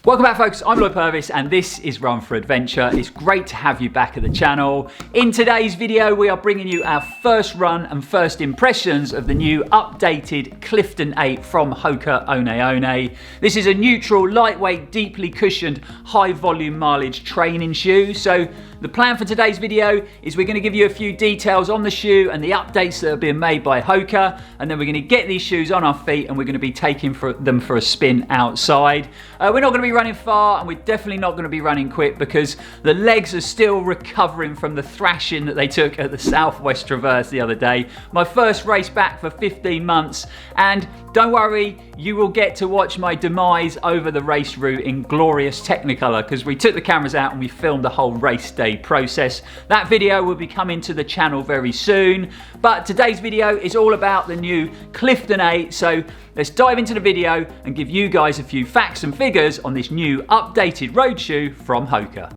Welcome back, folks. I'm Lloyd Purvis and this is Run4Adventure. It's great to have you back at the channel. In today's video, we are bringing you our first run and first impressions of the new updated Clifton 8 from Hoka One. This is a neutral, lightweight, deeply cushioned, high volume mileage training shoe. So the plan for today's video is we're going to give you a few details on the shoe and the updates that have been made by Hoka, and then we're going to get these shoes on our feet and we're going to be taking them for a spin outside. We're not going to be running far and we're definitely not going to be running quick because the legs are still recovering from the thrashing that they took at the Southwest Traverse the other day. My first race back for 15 months, and don't worry, you will get to watch my demise over the race route in glorious Technicolor because we took the cameras out and we filmed the whole race day process. That video will be coming to the channel very soon, but today's video is all about the new Clifton 8, so let's dive into the video and give you guys a few facts and figures on this new updated road shoe from Hoka.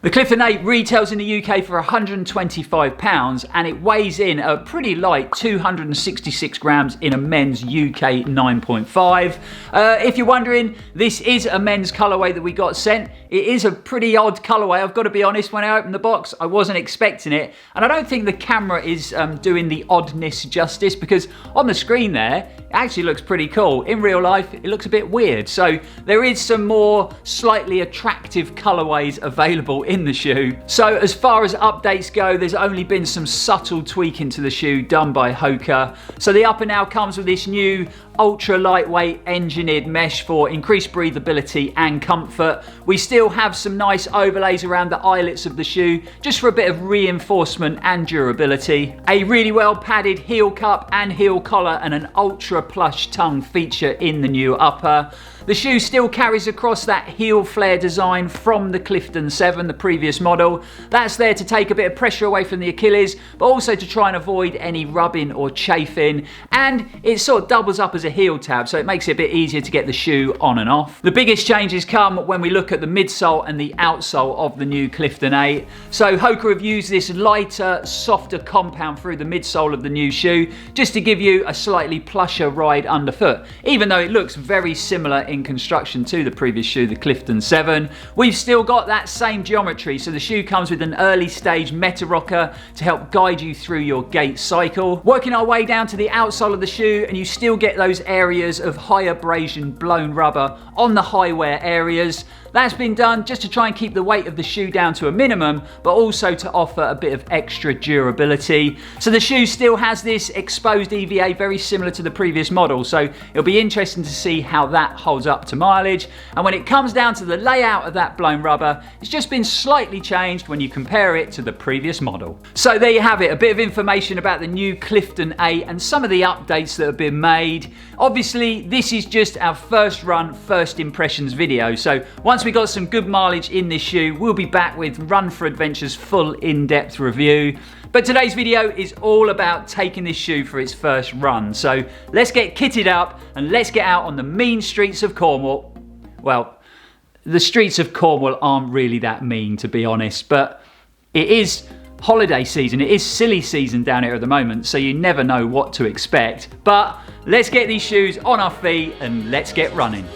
The Clifton 8 retails in the UK for £125 and it weighs in a pretty light 266 grams in a men's UK 9.5. If you're wondering, this is a men's colourway that we got sent. It is a pretty odd colourway, I've got to be honest. When I opened the box, I wasn't expecting it, and I don't think the camera is doing the oddness justice, because on the screen there, it actually looks pretty cool. In real life, it looks a bit weird. So there is some more slightly attractive colourways available in the shoe. So as far as updates go, there's only been some subtle tweaking to the shoe done by Hoka. So the upper now comes with this new ultra lightweight engineered mesh for increased breathability and comfort. We still have some nice overlays around the eyelets of the shoe just for a bit of reinforcement and durability. A really well padded heel cup and heel collar and an ultra plush tongue feature in the new upper. The shoe still carries across that heel flare design from the Clifton 7, the previous model. That's there to take a bit of pressure away from the Achilles, but also to try and avoid any rubbing or chafing. And it sort of doubles up as a heel tab, so it makes it a bit easier to get the shoe on and off. The biggest changes come when we look at the midsole and the outsole of the new Clifton 8. So Hoka have used this lighter, softer compound through the midsole of the new shoe, just to give you a slightly plusher ride underfoot. Even though it looks very similar in construction to the previous shoe, the Clifton 7, we've still got that same geometry. So the shoe comes with an early stage meta rocker to help guide you through your gait cycle. Working our way down to the outsole of the shoe, and you still get those areas of high abrasion blown rubber on the high wear areas. That's been done just to try and keep the weight of the shoe down to a minimum, but also to offer a bit of extra durability. So the shoe still has this exposed EVA very similar to the previous model, so it'll be interesting to see how that holds up to mileage. And when it comes down to the layout of that blown rubber, it's just been slightly changed when you compare it to the previous model. So there you have it, a bit of information about the new Clifton 8 and some of the updates that have been made. Obviously, this is just our first run, first impressions video, so once we got some good mileage in this shoe, we'll be back with Run4Adventure's full in-depth review. But today's video is all about taking this shoe for its first run. So let's get kitted up and let's get out on the mean streets of Cornwall. Well, the streets of Cornwall aren't really that mean, to be honest, but it is holiday season. It is silly season down here at the moment, so you never know what to expect. But let's get these shoes on our feet and let's get running.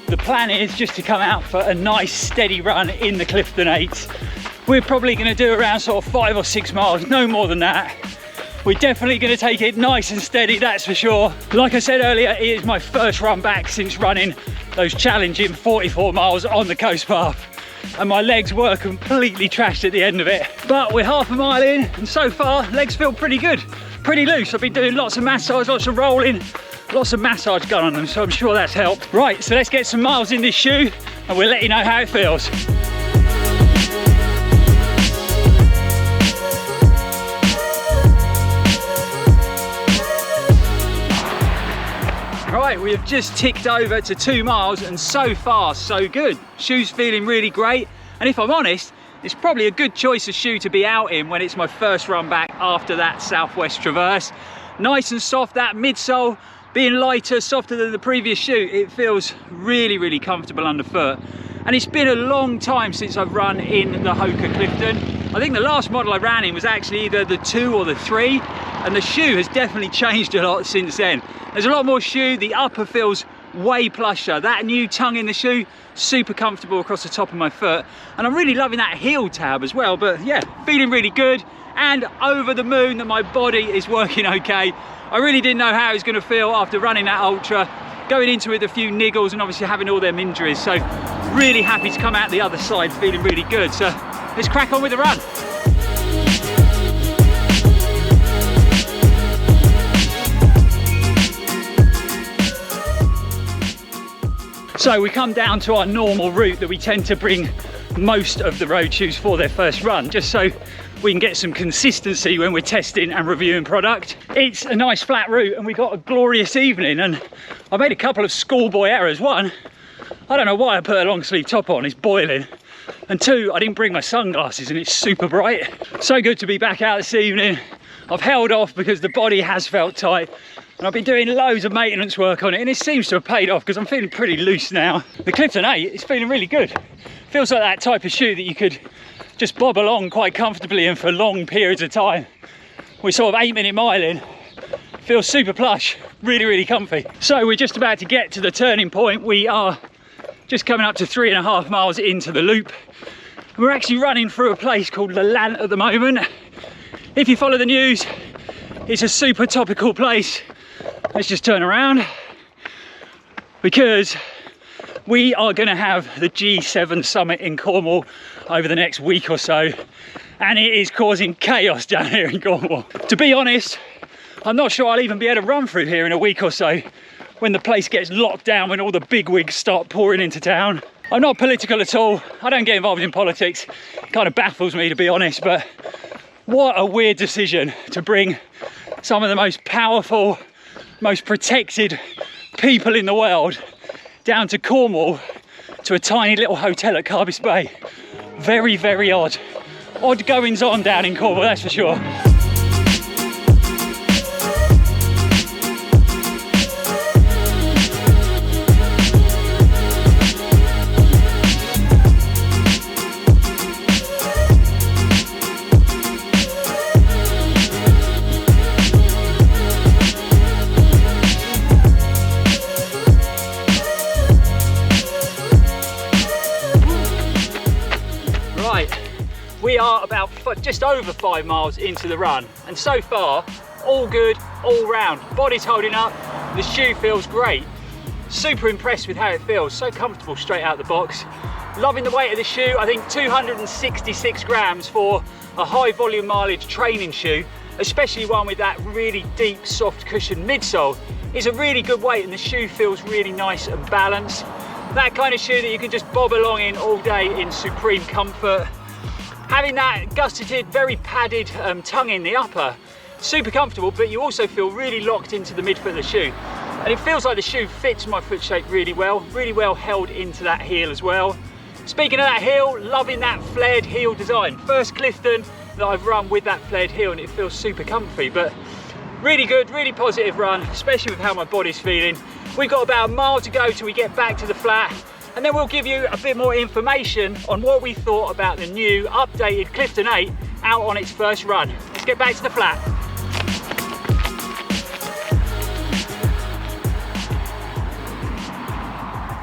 The plan is just to come out for a nice steady run in the Clifton 8. We're probably going to do around sort of 5 or 6 miles, no more than that. We're definitely going to take it nice and steady, that's for sure. Like I said earlier, it is my first run back since running those challenging 44 miles on the coast path. And my legs were completely trashed at the end of it. But we're half a mile in, and so far, legs feel pretty good, pretty loose. I've been doing lots of massage, lots of rolling, Lots of massage gun on them, so I'm sure that's helped. Right, so let's get some miles in this shoe and we'll let you know how it feels. Right, we have just ticked over to 2 miles and so far so good. Shoe's feeling really great, and if I'm honest, it's probably a good choice of shoe to be out in when it's my first run back after that southwest traverse. Nice and soft, that midsole being lighter, softer than the previous shoe. It feels really, really comfortable underfoot. And it's been a long time since I've run in the Hoka Clifton. I think the last model I ran in was actually either the 2 or the 3, and the shoe has definitely changed a lot since then. There's a lot more shoe, the upper feels way plusher. That new tongue in the shoe, super comfortable across the top of my foot. And I'm really loving that heel tab as well, but yeah, feeling really good and over the moon that my body is working okay. I really didn't know how it was going to feel after running that ultra, going into it with a few niggles and obviously having all them injuries. So really happy to come out the other side feeling really good. So let's crack on with the run. So we come down to our normal route that we tend to bring most of the road shoes for their first run, just so we can get some consistency when we're testing and reviewing product. It's a nice flat route and we got a glorious evening, and I made a couple of schoolboy errors. One, I don't know why I put a long sleeve top on, it's boiling. And 2, I didn't bring my sunglasses and it's super bright. So good to be back out this evening. I've held off because the body has felt tight, and I've been doing loads of maintenance work on it, and it seems to have paid off because I'm feeling pretty loose now. The Clifton 8 is feeling really good. Feels like that type of shoe that you could just bob along quite comfortably in for long periods of time. We're sort of 8-minute miling. Feels super plush, really, really comfy. So we're just about to get to the turning point. We are just coming up to 3.5 miles into the loop. We're actually running through a place called the Lant at the moment. If you follow the news, it's a super topical place. Let's just turn around, because we are going to have the G7 summit in Cornwall over the next week or so, and it is causing chaos down here in Cornwall. To be honest, I'm not sure I'll even be able to run through here in a week or so when the place gets locked down, when all the bigwigs start pouring into town. I'm not political at all. I don't get involved in politics. It kind of baffles me, to be honest, but what a weird decision to bring some of the most powerful, most protected people in the world down to Cornwall to a tiny little hotel at Carbis Bay. Very, very odd. Odd goings on down in Cornwall, that's for sure. We are about just over 5 miles into the run, and so far all good all round. Body's holding up, the shoe feels great. Super impressed with how it feels, so comfortable straight out the box. Loving the weight of the shoe. I think 266 grams for a high volume mileage training shoe, especially one with that really deep soft cushion midsole, is a really good weight, and the shoe feels really nice and balanced. That kind of shoe that you can just bob along in all day in supreme comfort. Having that gusseted, very padded tongue in the upper, super comfortable, but you also feel really locked into the midfoot of the shoe. And it feels like the shoe fits my foot shape really well held into that heel as well. Speaking of that heel, loving that flared heel design. First Clifton that I've run with that flared heel, and it feels super comfy, but really good, really positive run, especially with how my body's feeling. We've got about a mile to go till we get back to the flat, and then we'll give you a bit more information on what we thought about the new updated Clifton 8 out on its first run. Let's get back to the flat.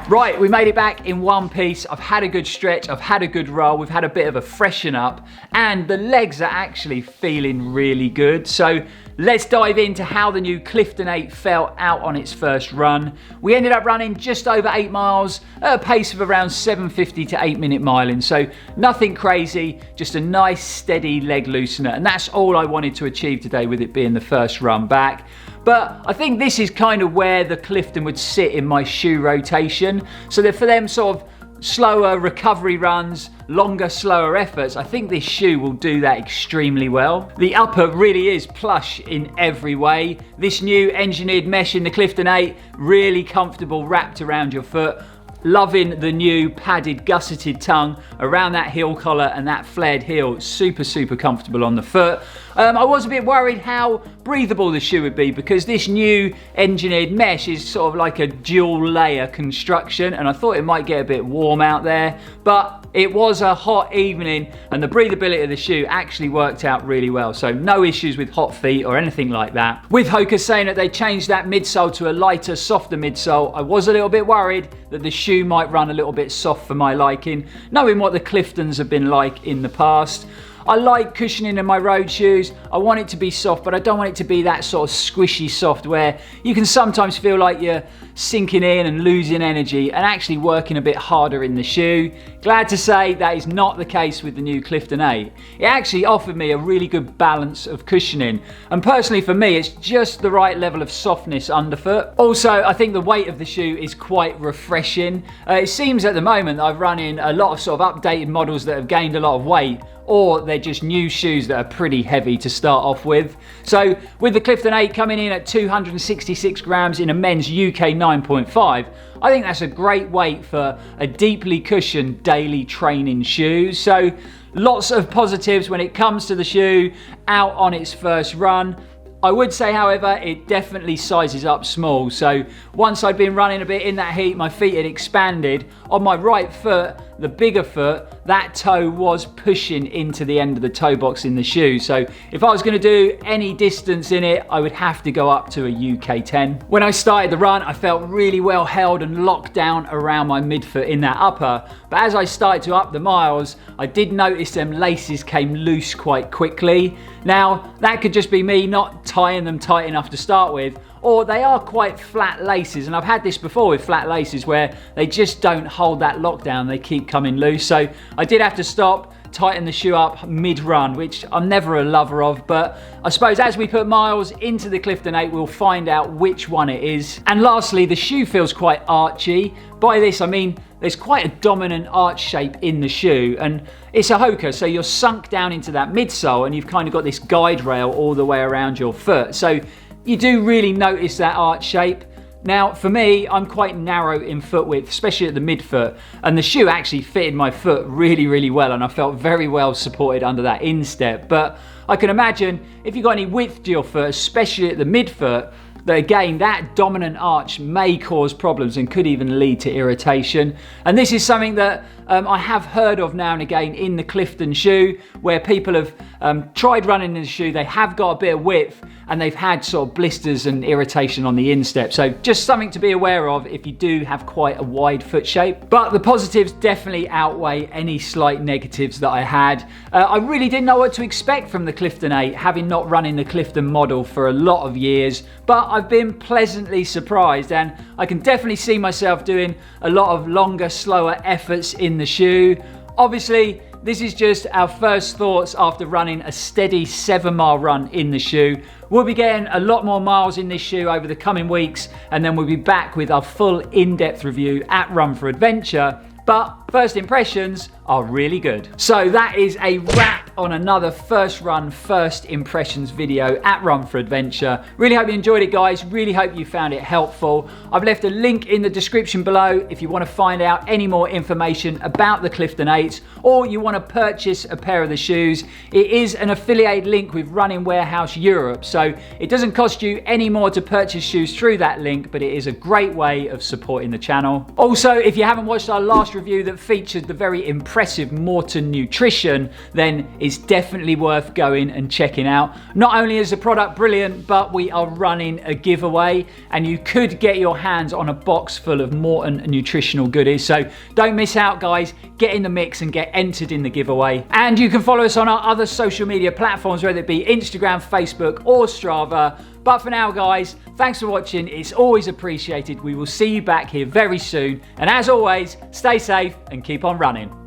Right, we made it back in one piece. I've had a good stretch, I've had a good roll, we've had a bit of a freshen up, and the legs are actually feeling really good. So let's dive into how the new Clifton 8 felt out on its first run. We ended up running just over 8 miles at a pace of around 7:50 to 8-minute miling. So nothing crazy, just a nice steady leg loosener. And that's all I wanted to achieve today with it being the first run back. But I think this is kind of where the Clifton would sit in my shoe rotation. So that for them sort of slower recovery runs, longer, slower efforts, I think this shoe will do that extremely well. The upper really is plush in every way. This new engineered mesh in the Clifton 8, really comfortable wrapped around your foot. Loving the new padded gusseted tongue around that heel collar and that flared heel. Super, super comfortable on the foot. I was a bit worried how breathable the shoe would be because this new engineered mesh is sort of like a dual layer construction, and I thought it might get a bit warm out there, but it was a hot evening and the breathability of the shoe actually worked out really well. So no issues with hot feet or anything like that. With Hoka saying that they changed that midsole to a lighter, softer midsole, I was a little bit worried that the shoe might run a little bit soft for my liking, knowing what the Cliftons have been like in the past. I like cushioning in my road shoes. I want it to be soft, but I don't want it to be that sort of squishy soft where you can sometimes feel like you're sinking in and losing energy and actually working a bit harder in the shoe. Glad to say that is not the case with the new Clifton 8. It actually offered me a really good balance of cushioning. And personally for me, it's just the right level of softness underfoot. Also, I think the weight of the shoe is quite refreshing. It seems at the moment I've run in a lot of sort of updated models that have gained a lot of weight, or they're just new shoes that are pretty heavy to start off with. So with the Clifton 8 coming in at 266 grams in a men's UK 9.5, I think that's a great weight for a deeply cushioned daily training shoe. So lots of positives when it comes to the shoe out on its first run. I would say, however, it definitely sizes up small. So once I'd been running a bit in that heat, my feet had expanded. On my right foot, the bigger foot, that toe was pushing into the end of the toe box in the shoe. So if I was going to do any distance in it, I would have to go up to a UK 10. When I started the run, I felt really well held and locked down around my midfoot in that upper. But as I started to up the miles, I did notice them laces came loose quite quickly. Now, that could just be me not tying them tight enough to start with, or they are quite flat laces, and I've had this before with flat laces where they just don't hold that lockdown, they keep coming loose. So I did have to stop, tighten the shoe up mid-run, which I'm never a lover of, but I suppose as we put miles into the Clifton 8, we'll find out which one it is. And lastly, the shoe feels quite archy. By this I mean there's quite a dominant arch shape in the shoe, and it's a Hoka, so you're sunk down into that midsole and you've kind of got this guide rail all the way around your foot. So you do really notice that arch shape. Now, for me, I'm quite narrow in foot width, especially at the midfoot, and the shoe actually fitted my foot really, really well, and I felt very well supported under that instep. But I can imagine if you've got any width to your foot, especially at the midfoot, that again, that dominant arch may cause problems and could even lead to irritation. And this is something that I have heard of now and again in the Clifton shoe, where people have tried running in the shoe, they have got a bit of width, and they've had sort of blisters and irritation on the instep. So just something to be aware of if you do have quite a wide foot shape. But the positives definitely outweigh any slight negatives that I had. I really didn't know what to expect from the Clifton 8, having not run in the Clifton model for a lot of years, but I've been pleasantly surprised, and I can definitely see myself doing a lot of longer, slower efforts in the shoe. Obviously, this is just our first thoughts after running a steady 7-mile run in the shoe. We'll be getting a lot more miles in this shoe over the coming weeks, and then we'll be back with our full in-depth review at Run4Adventure. But first impressions are really good. So that is a wrap on another first run, first impressions video at Run4Adventure. Really hope you enjoyed it, guys. Really hope you found it helpful. I've left a link in the description below if you want to find out any more information about the Clifton 8s, or you want to purchase a pair of the shoes. It is an affiliated link with Running Warehouse Europe, so it doesn't cost you any more to purchase shoes through that link, but it is a great way of supporting the channel. Also, if you haven't watched our last review that featured the very impressive Morton Nutrition, then It's definitely worth going and checking out. Not only is the product brilliant, but we are running a giveaway and you could get your hands on a box full of Morton nutritional goodies. So don't miss out, guys. Get in the mix and get entered in the giveaway. And you can follow us on our other social media platforms, whether it be Instagram, Facebook, or Strava. But for now, guys, thanks for watching. It's always appreciated. We will see you back here very soon. And as always, stay safe and keep on running.